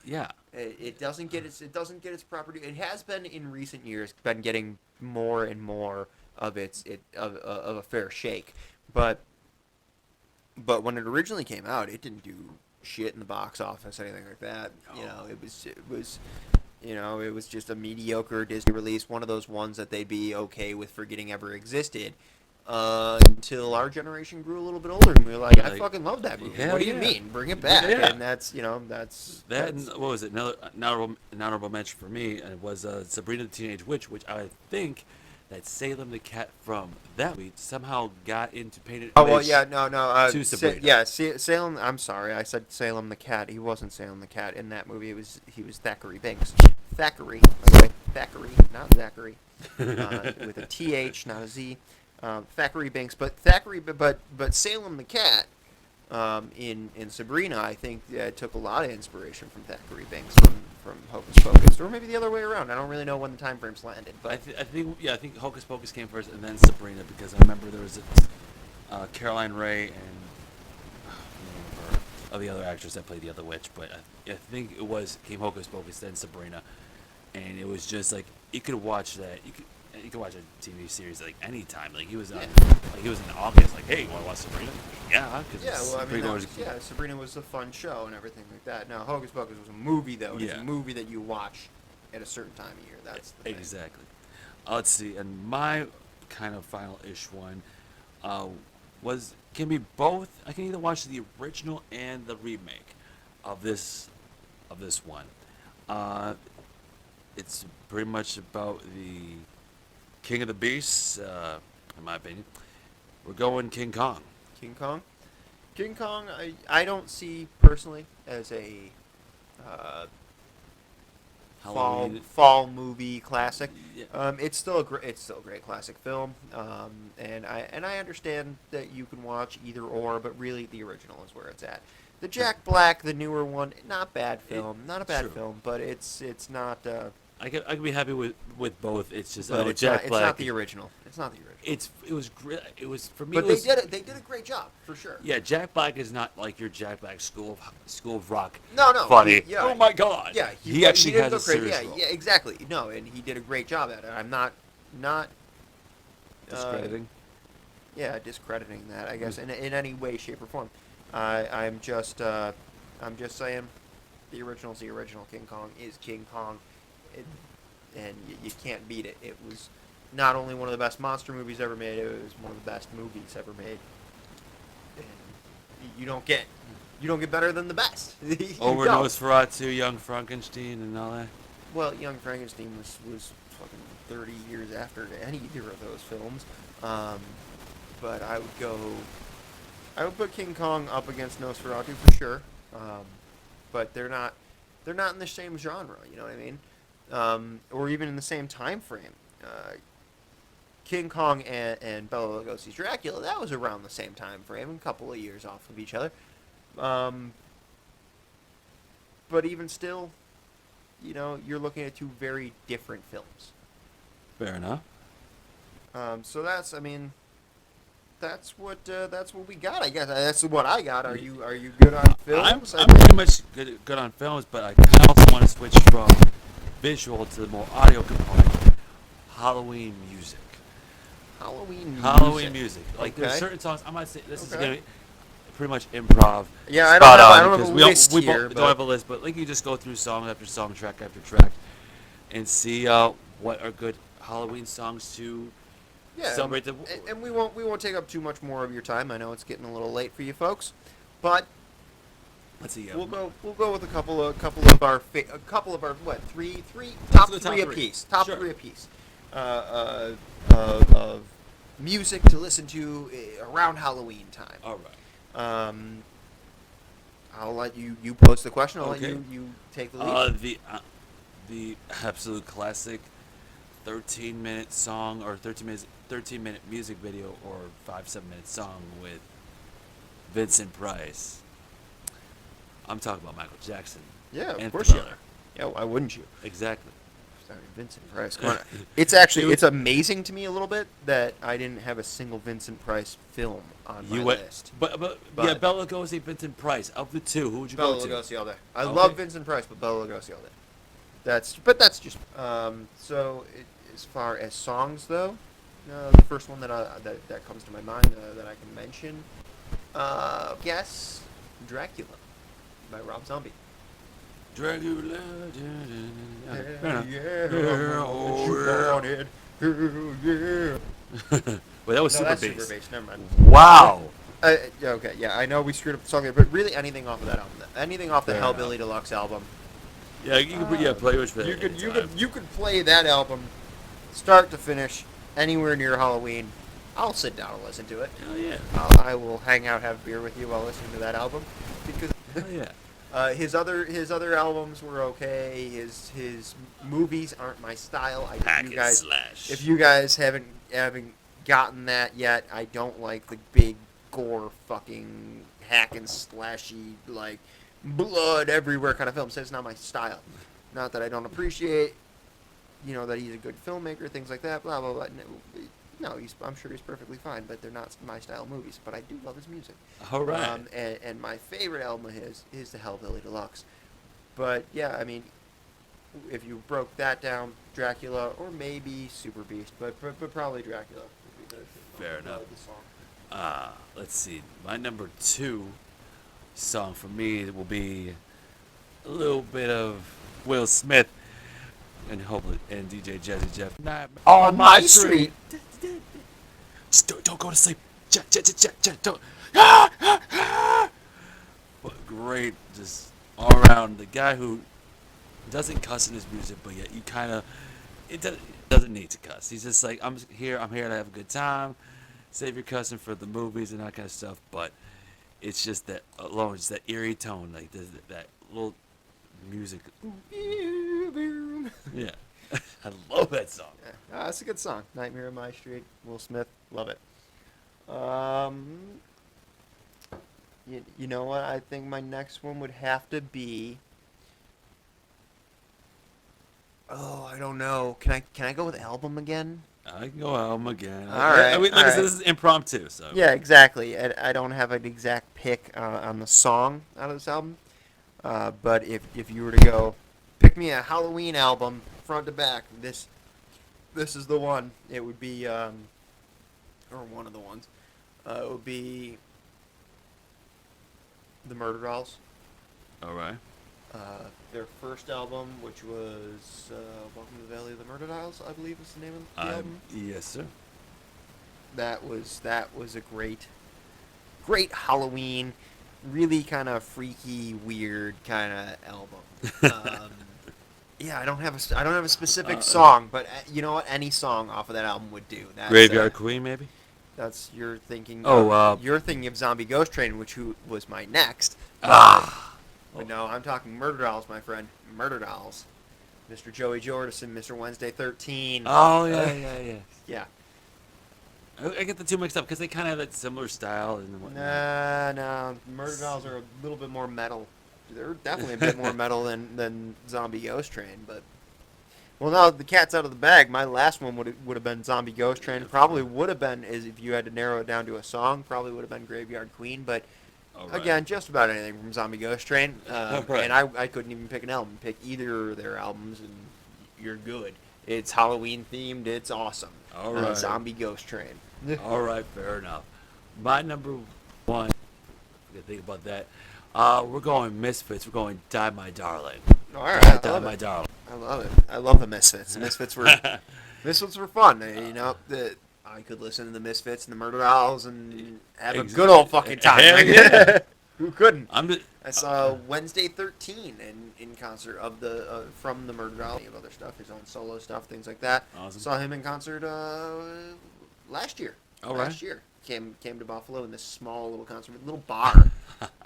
Yeah. It doesn't get its property. It has been in recent years been getting more and more of of a fair shake, but when it originally came out, it didn't do shit in the box office, anything like that. No. It was just a mediocre Disney release, one of those ones that they'd be okay with forgetting ever existed. Until our generation grew a little bit older, and we were like, I fucking love that movie. What do you mean? Bring it back. Yeah. And that's. And what was it? Another honorable mention for me was Sabrina the Teenage Witch, which I think that Salem the Cat from that movie somehow got into painted. Oh well, yeah, no. To Sabrina. Salem. I'm sorry, I said Salem the Cat. He wasn't Salem the Cat in that movie. He was Thackeray Binks. Thackeray, by the way. Thackeray, not Zachary. With a TH, not a Z. Thackeray Binks, but Salem the Cat in Sabrina, I think took a lot of inspiration from Thackeray Binks from Hocus Pocus, or maybe the other way around. I don't really know when the time frames landed, but I think Hocus Pocus came first, and then Sabrina, because I remember there was Caroline Ray and I don't remember of the other actress that played the other witch, but I think it came Hocus Pocus, then Sabrina, and it was just like you could watch that. You could watch a TV series like anytime. Like he was on, like he was in August. Like, hey, you want to watch Sabrina? Yeah, because Sabrina was a fun show and everything like that. Now, Hocus Pocus was a movie, though. It's a movie that you watch at a certain time of year. That's the thing. Exactly. Let's see, and my kind of final-ish one can be both. I can either watch the original and the remake of this one. It's pretty much about the King of the Beasts, in my opinion. We're going King Kong. King Kong? King Kong, I don't see personally as a fall movie classic. Yeah. It's still a great classic film. And I understand that you can watch either or, but really the original is where it's at. The Jack Black, the newer one, not bad film, not a bad film, but it's not. I could be happy with both. It's just but Jack Black. It's not the original. It's not the original. It was great. It was for me. But they did a great job for sure. Yeah, Jack Black is not like your Jack Black School of Rock. No, funny. Oh my God. Yeah, he actually has a serious role. Yeah, exactly. No, and he did a great job at it. I'm not discrediting. Discrediting that, I guess, in any way, shape, or form. I'm just saying, the original's the original. King Kong is King Kong, and you can't beat it. It was not only one of the best monster movies ever made, it was one of the best movies ever made. And you don't get better than the best. Over Nosferatu, Young Frankenstein, and all that. Well, Young Frankenstein was fucking 30 years after any either of those films. But I would put King Kong up against Nosferatu for sure. But they're not in the same genre, you know what I mean? Or even in the same time frame. King Kong and Bela Lugosi's Dracula, that was around the same time frame, a couple of years off of each other. But even still, you're looking at two very different films. Fair enough. So that's what we got. I guess that's what I got. Are you good on films? I'm pretty much good on films, but I kind of also want to switch from visual to the more audio component. Halloween music. Halloween music. Like there's certain songs. I might say this is gonna be pretty much improv. Yeah, I don't have a list here. We don't have a list, but like you just go through song after song, track after track, and see what are good Halloween songs to celebrate the. And we won't take up too much more of your time. I know it's getting a little late for you folks, but let's see. We'll go with a couple of our three top three apiece. Top three apiece. Of music to listen to around Halloween time. All right. I'll let you pose the question. I'll let you take the lead. The absolute classic 13-minute song or 13-minute music video or 5-7-minute song with Vincent Price. I'm talking about Michael Jackson. Yeah, of and course you are. Yeah, why wouldn't you? Exactly. Sorry, Vincent Price. Come on. It's amazing to me a little bit that I didn't have a single Vincent Price film on my list. But yeah, Bela Lugosi, Vincent Price. Of the two, who would you go to? Bela Lugosi all day. I love Vincent Price, but Bela Lugosi all day. That's just as far as songs though. The first one that comes to my mind that I can mention, guess Dracula by Rob Zombie. Dracula. Well, that was super bass. Never mind. Wow. Okay, yeah, I know we screwed up the song there, but really anything off of that album, anything off the Hellbilly Deluxe album. Yeah, you can play which you could play that album, start to finish, anywhere near Halloween. I'll sit down and listen to it. Hell yeah. I will hang out, have beer with you while listening to that album, because hell yeah. His other albums were okay. His movies aren't my style. If you guys haven't gotten that yet, I don't like the big gore fucking hack and slashy like blood everywhere kind of films. That's not my style. Not that I don't appreciate, that he's a good filmmaker, things like that, blah, blah, blah. No, I'm sure he's perfectly fine, but they're not my style movies. But I do love his music. All right. And my favorite album of his is the Hellbilly Deluxe. But, yeah, I mean, if you broke that down, Dracula or maybe Super Beast, but probably Dracula would be Fair enough. the song. Let's see. My number 2 song for me will be a little bit of Will Smith and hopefully and DJ Jazzy Jeff. On my street. Just don't go to sleep. Don't. What great, just all around. The guy who doesn't cuss in his music, but yet you kind of it doesn't need to cuss. He's just like I'm here to have a good time. Save your cussing for the movies and that kind of stuff, but it's just that alone, just that eerie tone, like that little music. Yeah, I love that song. Yeah, it's a good song. Nightmare on My Street, Will Smith, love it. You know what? I think my next one would have to be. Oh, I don't know. Can I go with album again? I can go album again. All right. I mean, like I said, this is impromptu, so. Yeah, exactly. I don't have an exact pick on the song out of this album. But if you were to go, pick me a Halloween album, front to back, this is the one. It would be, or one of the ones. It would be the Murder Dolls. All right. Their first album, which was Welcome to the Valley of the Murder Dolls, I believe is the name of the album. Yes, sir. That was a great Halloween, really kind of freaky, weird kind of album. Yeah, I don't have a specific song, but you know what? Any song off of that album would do. That's, Graveyard Queen, maybe. That's you're thinking. Oh, you're thinking of Zombie Ghost Train, which was my next. But no, I'm talking Murder Dolls, my friend. Murder Dolls. Mr. Joey Jordison, Mr. Wednesday 13. Oh yeah. Yeah. I get the two mixed up because they kind of have that similar style and whatnot. No. Murder Dolls are a little bit more metal. They're definitely a bit more metal than Zombie Ghost Train, but. Well, no, the cat's out of the bag. My last one would have been Zombie Ghost Train. Probably would have been, if you had to narrow it down to a song, probably would have been Graveyard Queen. But again, just about anything from Zombie Ghost Train. And I couldn't even pick an album. Pick either of their albums, and you're good. It's Halloween themed. It's awesome. All right. Zombie Ghost Train. All right, fair enough. My number 1. I think about that. We're going Misfits. We're going Die My Darling. All right, Die My Darling. I love it. I love the Misfits. The Misfits were fun. I could listen to the Misfits and the Murder Dolls and have a good old fucking time. Yeah. Who couldn't? I saw Wednesday 13 in concert from the Murder Dolls. Of other stuff, his own solo stuff, things like that. Awesome. Saw him in concert last year. Last year. Came to Buffalo in this small little concert, little bar.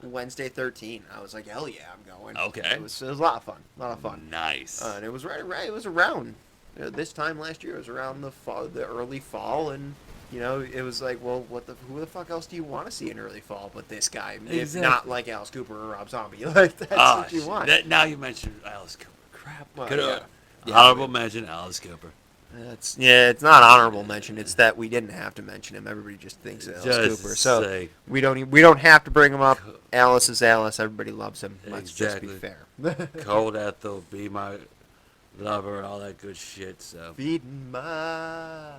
Wednesday 13. I was like, hell yeah, I'm going. Okay. It was a lot of fun. Nice. And it was right. It was around this time last year. It was around the early fall, and it was like, well, who the fuck else do you want to see in early fall but this guy? Exactly. If not like Alice Cooper or Rob Zombie, like that's what you want. Now you mentioned Alice Cooper. Crap. Well, honorable mention, Alice Cooper. It's not honorable mention. It's that we didn't have to mention him. Everybody just thinks of Alice Cooper, so we don't have to bring him up. Alice is Alice. Everybody loves him. Let's just be fair. Cold Ethel, Be My Lover, and all that good shit. So feeding my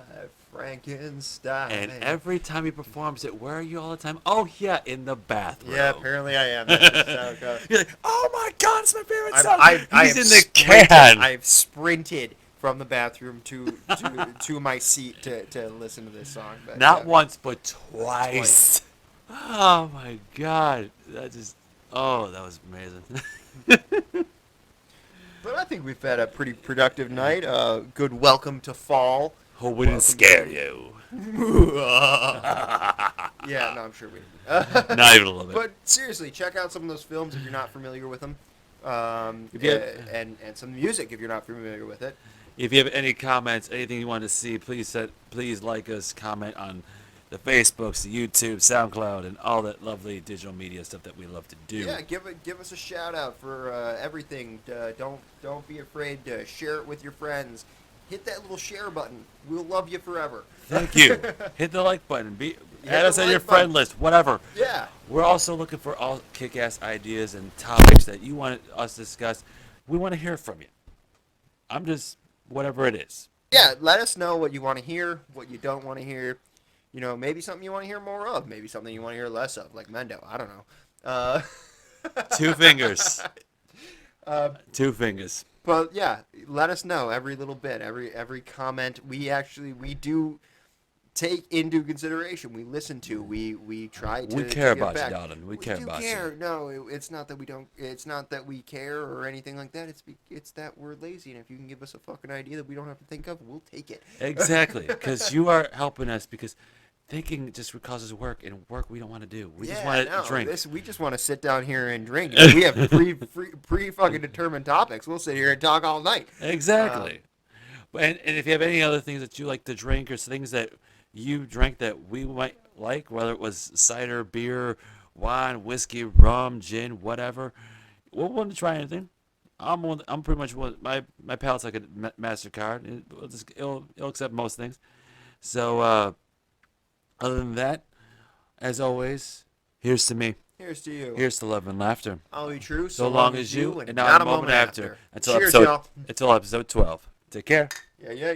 Frankenstein. And every time he performs it, where are you all the time? Oh yeah, in the bathroom. Yeah, apparently I am. That's just how it goes. You're like, oh my god, it's my favorite song. He's in the can. I've sprinted from the bathroom to my seat to listen to this song. But, Not once, but twice. Oh my god, that was amazing. But I think we've had a pretty productive night. Good welcome to fall. Hope we didn't scare you. Yeah, no, I'm sure we didn't. Not even a little bit. But seriously, check out some of those films if you're not familiar with them. And some music if you're not familiar with it. If you have any comments, anything you want to see, please like us, comment on the Facebooks, the YouTube, SoundCloud, and all that lovely digital media stuff that we love to do. Yeah, give us a shout out for everything. Don't be afraid to share it with your friends. Hit that little share button. We'll love you forever. Thank you. Hit the like button. Add us the on your like friend button. list, whatever. Yeah. We're also looking for all kick-ass ideas and topics that you want us to discuss. We want to hear from you. I'm just whatever it is. Yeah, let us know what you want to hear, what you don't want to hear. You know, maybe something you want to hear more of, maybe something you want to hear less of, like Mendo. I don't know. 2 fingers. 2 fingers. But yeah, let us know every little bit, every comment. We do take into consideration. We listen to. We try to. We care to get about back. you, darling. We care do about care. you. No, it's not that we don't. It's not that we care or anything like that. It's that we're lazy, and if you can give us a fucking idea that we don't have to think of, we'll take it. Exactly, because you are helping us. Because thinking just causes work, and work we don't want to do. We just want to drink. We just want to sit down here and drink. We have pre fucking determined topics. We'll sit here and talk all night. Exactly. And if you have any other things that you like to drink or things that you drank that we might like, whether it was cider, beer, wine, whiskey, rum, gin, whatever, we're willing to try anything. I'm pretty much my palate's like a MasterCard. It'll accept most things. So other than that, as always, here's to me. Here's to you. Here's to love and laughter. I'll be true. So long as you, and not a moment after. Cheers, Until y'all. episode 12. Take care. Yeah.